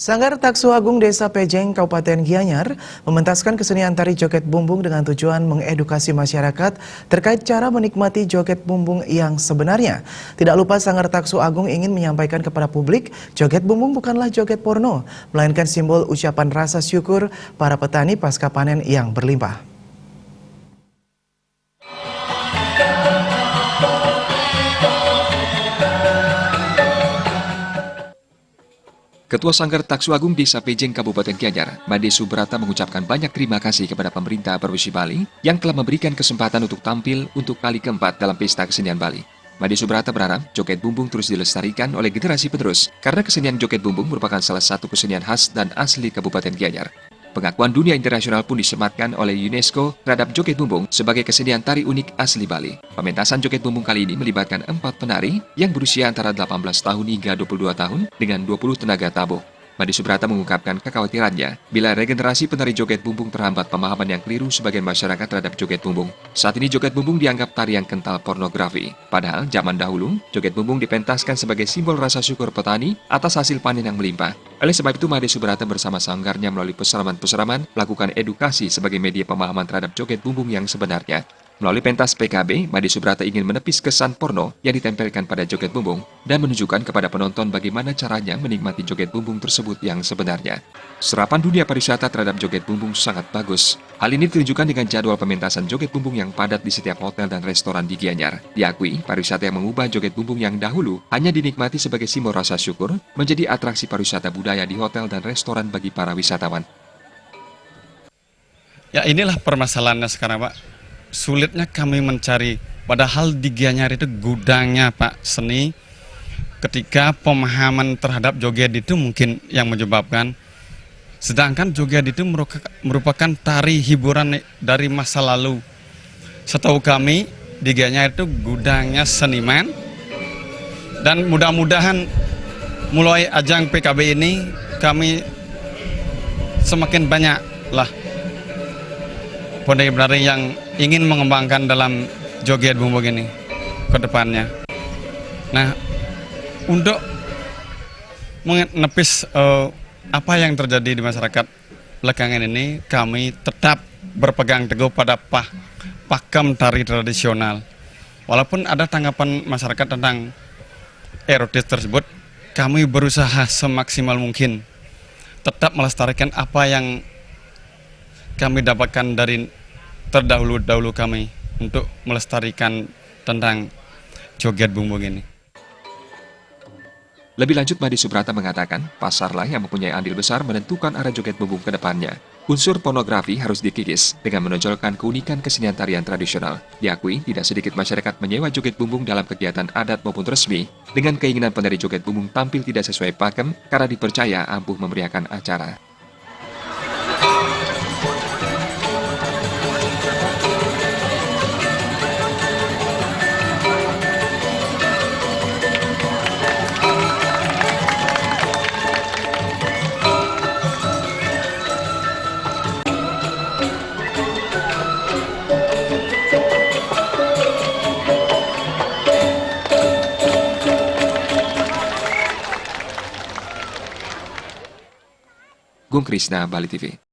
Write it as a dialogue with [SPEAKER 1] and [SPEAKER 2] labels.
[SPEAKER 1] Sanggar Taksu Agung Desa Pejeng, Kabupaten Gianyar, mementaskan kesenian tari joget bumbung dengan tujuan mengedukasi masyarakat terkait cara menikmati joget bumbung yang sebenarnya. Tidak lupa Sanggar Taksu Agung ingin menyampaikan kepada publik, joget bumbung bukanlah joget porno, melainkan simbol ucapan rasa syukur para petani pasca panen yang berlimpah.
[SPEAKER 2] Ketua Sanggar Taksu Agung Desa Pejeng, Kabupaten Gianyar, Made Subrata mengucapkan banyak terima kasih kepada pemerintah Provinsi Bali yang telah memberikan kesempatan untuk tampil untuk kali keempat dalam Pesta Kesenian Bali. Made Subrata berharap joget bumbung terus dilestarikan oleh generasi penerus karena kesenian joget bumbung merupakan salah satu kesenian khas dan asli Kabupaten Gianyar. Pengakuan dunia internasional pun disematkan oleh UNESCO terhadap joget bumbung sebagai kesenian tari unik asli Bali. Pementasan joget bumbung kali ini melibatkan 4 penari yang berusia antara 18 tahun hingga 22 tahun dengan 20 tenaga tabuh. Made Subrata mengungkapkan kekhawatirannya bila regenerasi penari joget bumbung terhambat pemahaman yang keliru sebagian masyarakat terhadap joget bumbung. Saat ini joget bumbung dianggap tarian kental pornografi. Padahal zaman dahulu, joget bumbung dipentaskan sebagai simbol rasa syukur petani atas hasil panen yang melimpah. Oleh sebab itu, Made Subrata bersama sanggarnya melalui peseraman-peseraman melakukan edukasi sebagai media pemahaman terhadap joget bumbung yang sebenarnya. Melalui pentas PKB, Made Subrata ingin menepis kesan porno yang ditempelkan pada joget bumbung dan menunjukkan kepada penonton bagaimana caranya menikmati joget bumbung tersebut yang sebenarnya. Serapan dunia pariwisata terhadap joget bumbung sangat bagus. Hal ini ditunjukkan dengan jadwal pementasan joget bumbung yang padat di setiap hotel dan restoran di Gianyar. Diakui, pariwisata yang mengubah joget bumbung yang dahulu hanya dinikmati sebagai simbol rasa syukur menjadi atraksi pariwisata budaya di hotel dan restoran bagi para wisatawan.
[SPEAKER 3] Ya, inilah permasalahannya sekarang, Pak. Sulitnya kami mencari, padahal di Gianyar itu gudangnya Pak seni, ketika pemahaman terhadap joget itu mungkin yang menyebabkan. Sedangkan joget itu merupakan tari hiburan dari masa lalu. Setahu kami di Gianyar itu gudangnya seniman, dan mudah-mudahan mulai ajang PKB ini kami semakin banyak lah penari-penari yang ingin mengembangkan dalam joget bumbung ini ke depannya. Nah, untuk menepis apa yang terjadi di masyarakat belakangan ini, kami tetap berpegang teguh pada pakem tari tradisional. Walaupun ada tanggapan masyarakat tentang erotis tersebut, kami berusaha semaksimal mungkin tetap melestarikan apa yang kami dapatkan dari terdahulu kami untuk melestarikan tentang joget bumbung ini.
[SPEAKER 2] Lebih lanjut, Made Subrata mengatakan, pasarlah yang mempunyai andil besar menentukan arah joget bumbung ke depannya. Unsur pornografi harus dikikis dengan menonjolkan keunikan kesenian tarian tradisional. Diakui, tidak sedikit masyarakat menyewa joget bumbung dalam kegiatan adat maupun resmi, dengan keinginan penari joget bumbung tampil tidak sesuai pakem karena dipercaya ampuh memeriahkan acara. Gung Krisna, Bali TV.